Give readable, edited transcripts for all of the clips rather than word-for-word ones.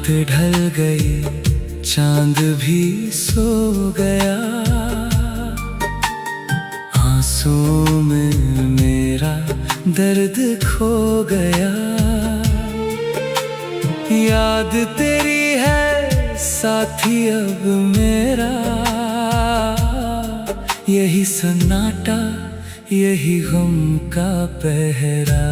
रात ढल गई, चांद भी सो गया। आंसुओं में मेरा दर्द खो गया। याद तेरी है साथी अब मेरा, यही सन्नाटा, यही गम का पहरा।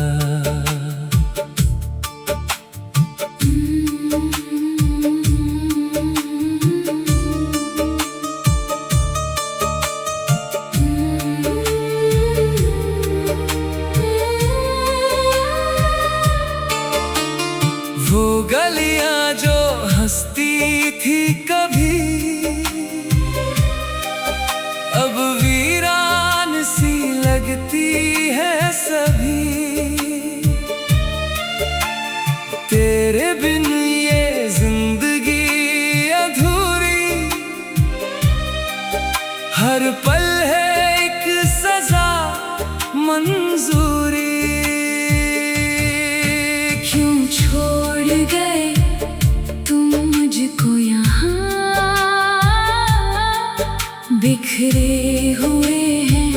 वो गलियां जो हंसती थी कभी, अब वीरान सी लगती है सभी। तेरे बिन ये जिंदगी अधूरी, हर पल है एक सजा मंजूरी। क्यों छोड़ गए तुम मुझको यहाँ, बिखरे हुए हैं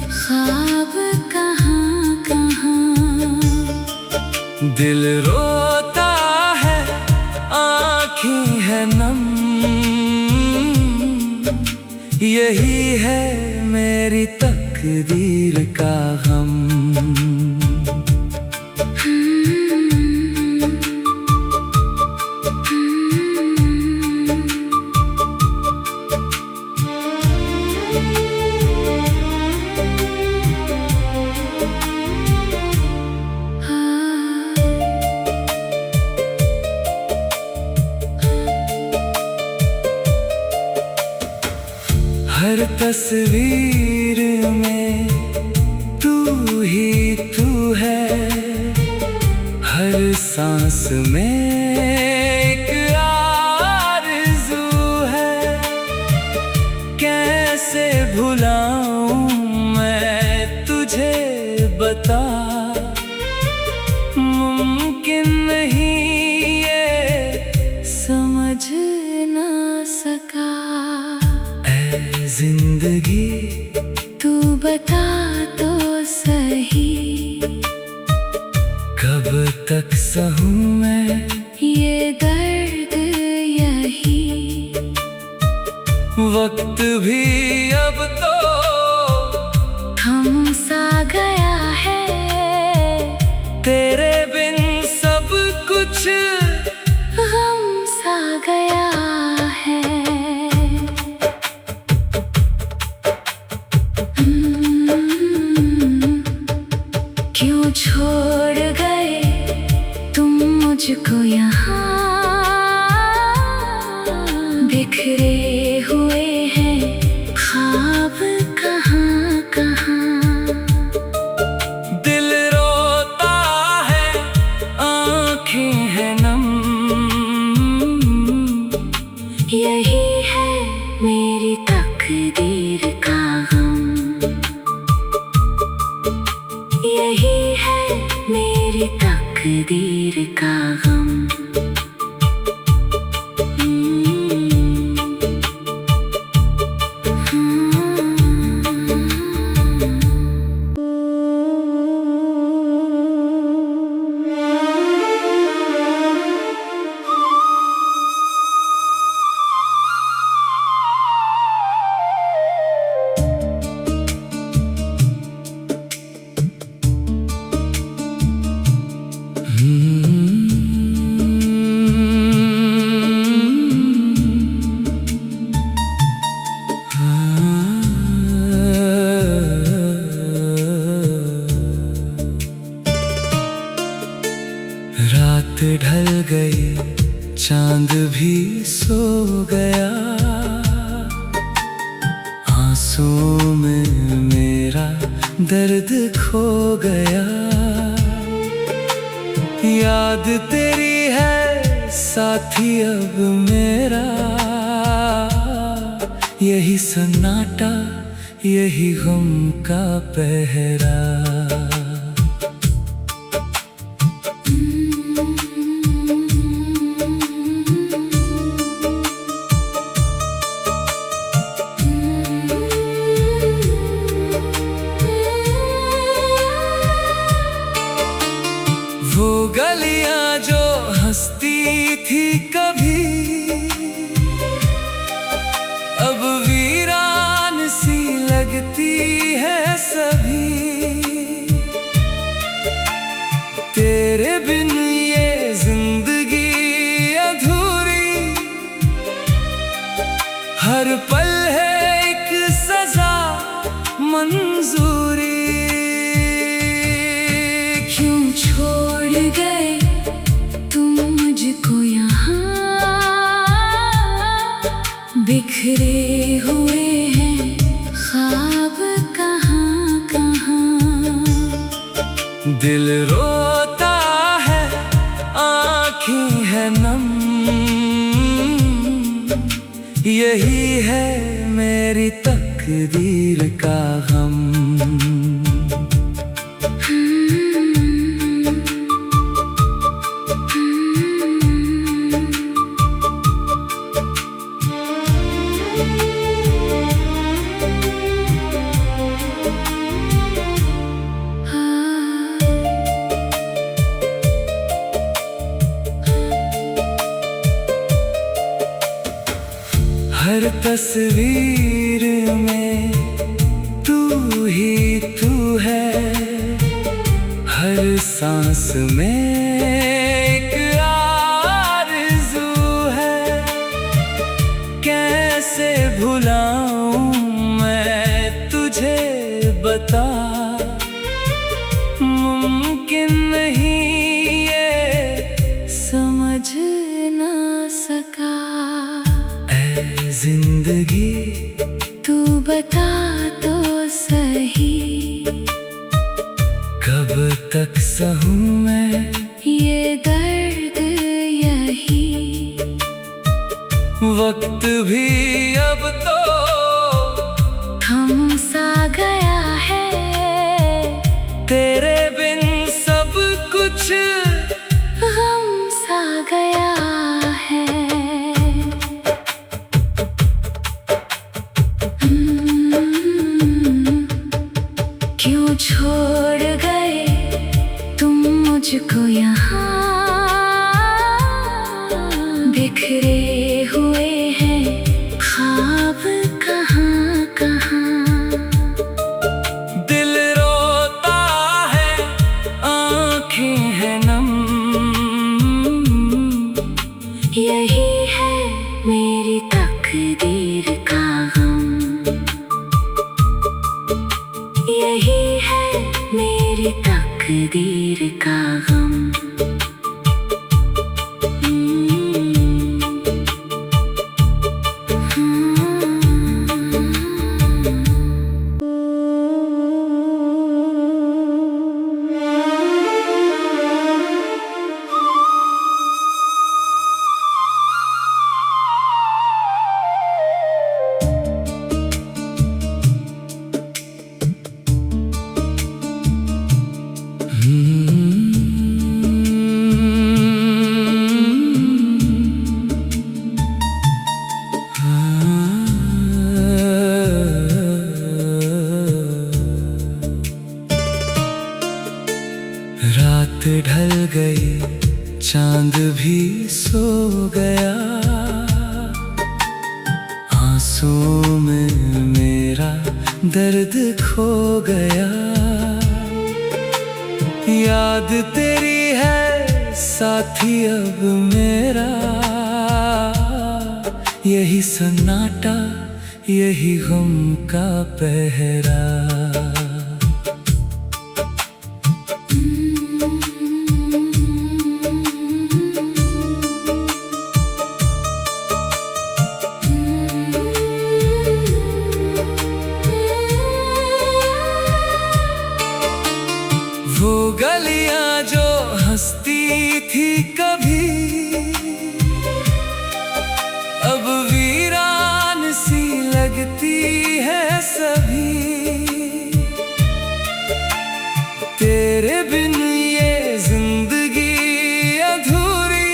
ख्वाब कहाँ कहाँ। दिल रोता है, आँखें है नम, यही है मेरी तकदीर का गम। हर तस्वीर में तू ही तू है, हर सांस में एक आरज़ू है। कैसे भुलाऊं मैं तुझे बता, मुमकिन नहीं ये समझ ना सका। जिंदगी तू बता तो सही, कब तक सहूं मैं ये दर्द यही। वक्त भी अब तो थम सा गया है, तेरे बिन सब कुछ गम सा गया है। क्यों छोड़ गए तुम मुझको यहाँ, बिखरे हुए हैं ख्वाब कहाँ कहाँ। दिल रोता है, आँखें है नम, यही है मेरी तकदीर का गम। यही है मेरी तकदीर का गम। रात ढल गई, चांद भी सो गया। आंसुओं में मेरा दर्द खो गया। याद तेरी है साथी अब मेरा, यही सन्नाटा, यही गम का पहरा। वो गलियां जो हंसती थी कभी, अब वीरान सी लगती है सभी। तेरे बिन ये जिंदगी अधूरी, हर पल है एक सजा मंजूरी। क्यों छोड़ गए तुम मुझको यहाँ, बिखरे हुए हैं ख्वाब कहाँ कहाँ। दिल रोता है, आँखें है नम, यही है मेरी तकदीर का गम। हर तस्वीर में तू ही तू है, हर सांस में एक आरज़ू है। कैसे भुलाऊं मैं तुझे बता, मुमकिन नहीं ये समझ ना सका। जिंदगी तू बता तो सही, कब तक सहूं मैं ये दर्द यही। वक्त भी अब तो थम सा गया है, तेरे बिन सब कुछ गम सा गया है। क्यों छोड़ गए तुम मुझको यहाँ, बिखरे हुए हैं ख्वाब कहाँ कहाँ। दिल रोता है, आँखें है नम, यही है मेरी तकदीर का गम। यही है मेरी तकदीर का गम। रात ढल गई, चांद भी सो गया, आंसुओं में मेरा दर्द खो गया। याद तेरी है साथी अब मेरा, यही सन्नाटा यही गम का पहरा। वो गलियां जो हंसती थी कभी, अब वीरान सी लगती है सभी। तेरे बिन ये जिंदगी अधूरी,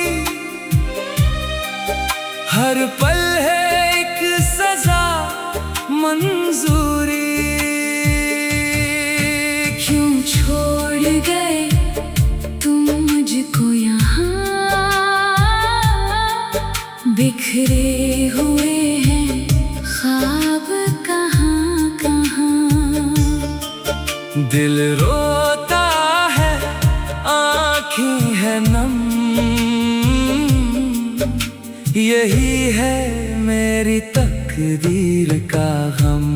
हर पल है एक सजा मंजूरी। क्यों छोड़ गए तुम बिखरे हुए हैं ख्वाब कहाँ कहाँ। दिल रोता है, आँखें है नम, यही है मेरी तकदीर का गम।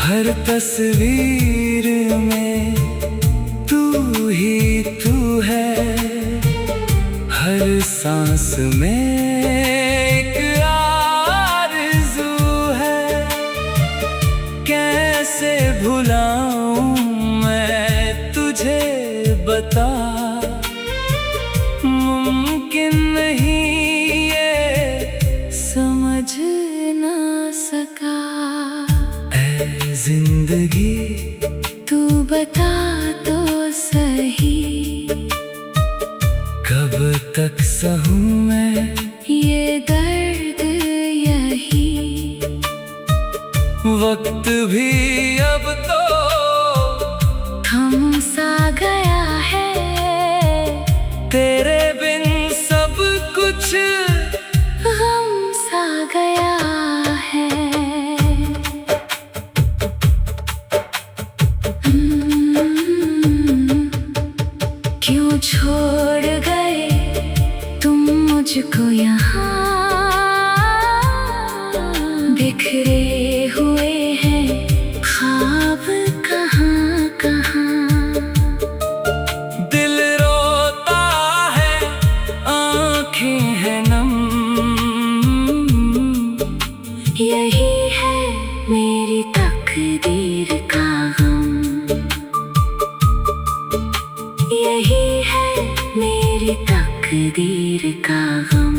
हर तस्वीर में तू ही तू है, हर सांस में एक आरज़ू है। कैसे भुलाऊं मैं तुझे बता, मुमकिन नहीं ये समझ ना सका। जिंदगी तू बता तो सही, कब तक सहूं मैं ये दर्द यही। वक्त भी अब तो थम सा गया है, तेरे बिन सब कुछ गम सा गया है। क्यों छोड़ गए तुम मुझको यहाँ, बिखरे हुए हैं ख्वाब कहाँ कहाँ। दिल रोता है, आँखें है नम, यही है मेरी तकदीर का गम। यही है मेरी तकदीर का गम।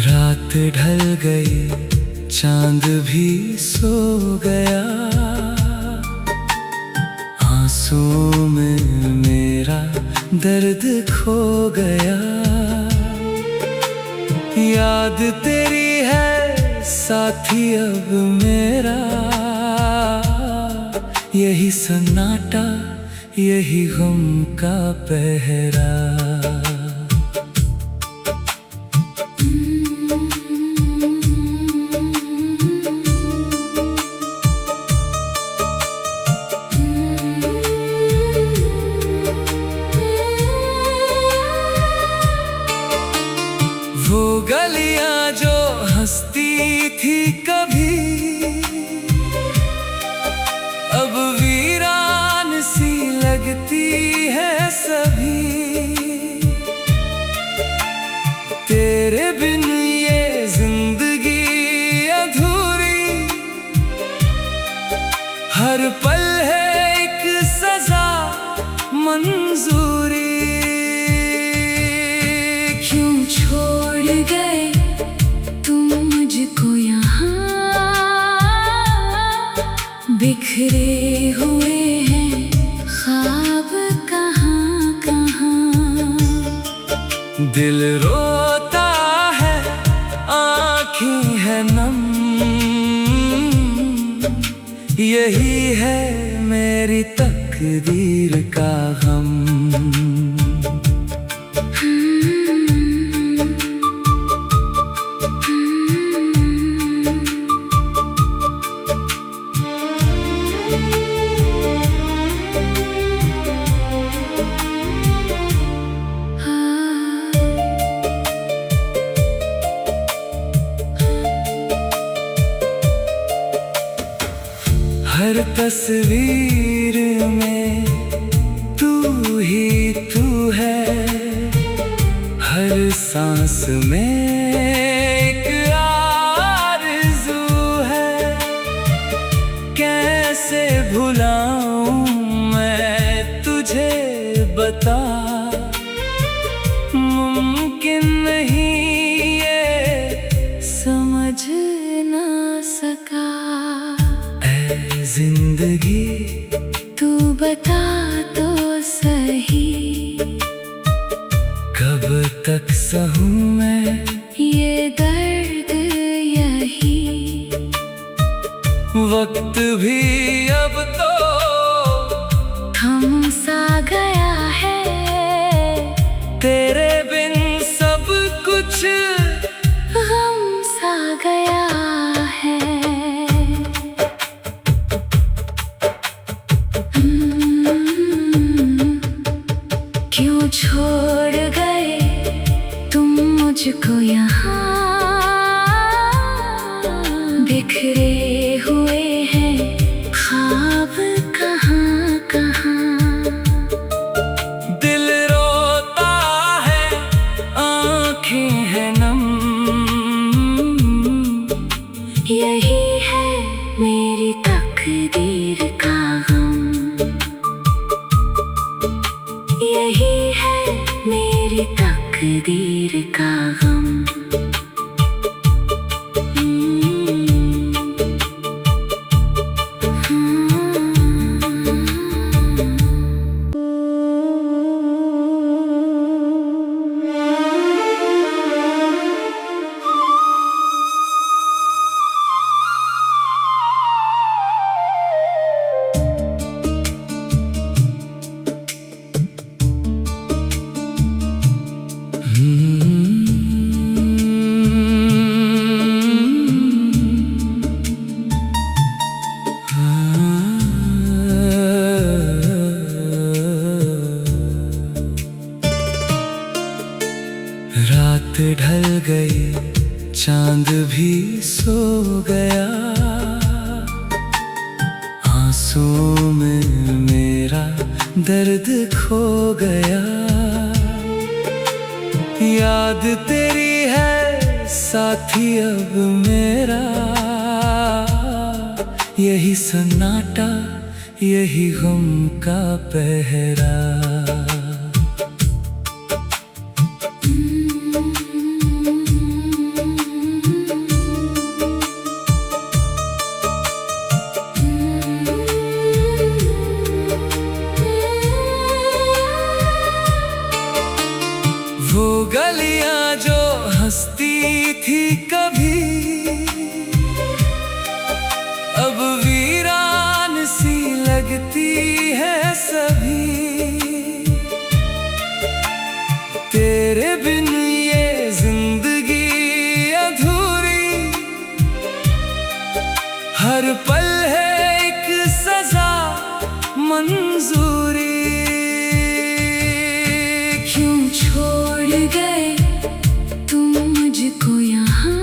रात ढल गई, चांद भी सो गया, आंसुओं में मेरा दर्द खो गया। याद तेरी है साथी अब मेरा, यही सन्नाटा यही गम का पहरा। वो गलियां जो हंसती थी कभी, अब वीरान सी लगती है सभी। तेरे बिन ये जिंदगी अधूरी, हर पल है एक सजा मंजूरी। क्यों छोड़ गए तुम मुझको यहाँ, बिखरे हुए हैं ख्वाब कहाँ कहाँ। दिल रोता है, आँखें है नम, यही है मेरी तकदीर का गम। हर तस्वीर में तू ही तू है, हर सांस में एक आरज़ू है। कैसे भुलाऊं मैं तुझे बता, मुमकिन नहीं ये समझ ना सका। ऐ जिंदगी तू बता तो सही, कब तक सहूं मैं ये दर्द यही। वक्त भी अब तो थम सा गया है, तेरे बिन सब कुछ गम सा गया है। क्यों छोड़ गए तुम मुझको यहाँ, बिखरे हुए हैं ख्वाब कहाँ कहाँ। दिल रोता है, आँखें हैं नम, यही है मेरी तकदीर का गम, यही है मेरी तकदीर का गम। रात ढल गई, चांद भी सो गया, आंसुओं में मेरा दर्द खो गया। याद तेरी है साथी अब मेरा, यही सन्नाटा यही गम का पहरा। वो गलियां जो हंसती थी कभी, अब वीरान सी लगती है सभी। तेरे बिन ये जिंदगी अधूरी, हर पल है एक सजा मंजूरी। क्यों छोड़ गए तुम मुझको यहाँ,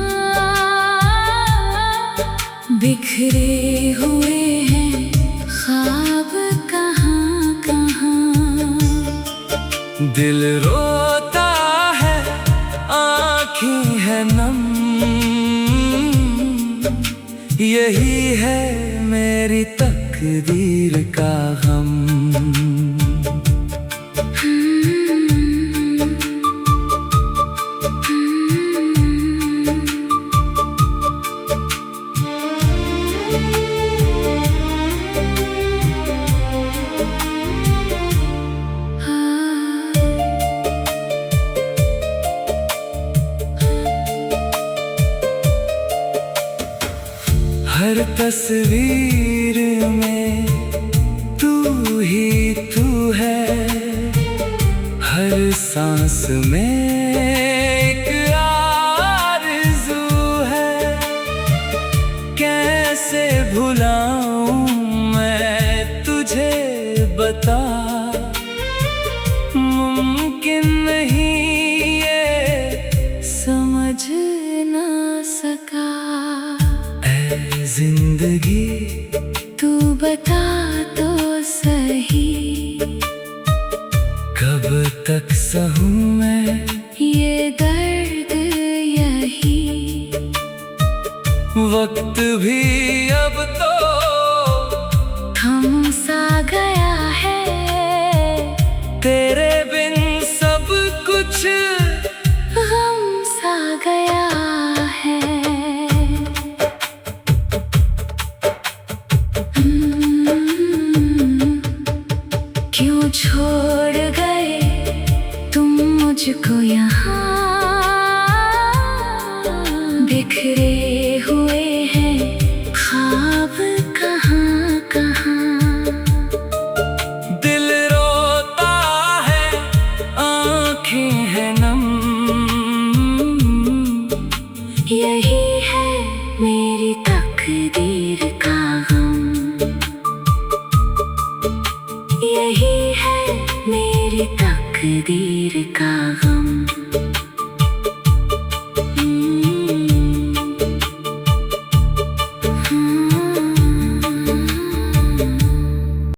बिखरे हुए हैं ख्वाब कहाँ कहाँ। दिल रोता है, आँखें हैं नम, यही है मेरी तकदीर का गम। हर तस्वीर में तू ही तू है, हर सांस में एक आरज़ू है। कैसे भुलाऊं मैं तुझे बता, मुमकिन नहीं ये समझ ना सका। जिंदगी तू बता तो सही, कब तक सहूं मैं ये दर्द यही। वक्त भी अब तो थम सा गया है, तेरे बिन सब कुछ गम सा गया है। क्यों छोड़ गए तुम मुझको यहाँ, बिखरे हुए हैं ख्वाब कहाँ कहाँ। दिल रोता है, आँखें हैं नम, यही है मेरी तकदीर का गम, यही है मेरी तकदीर का गम।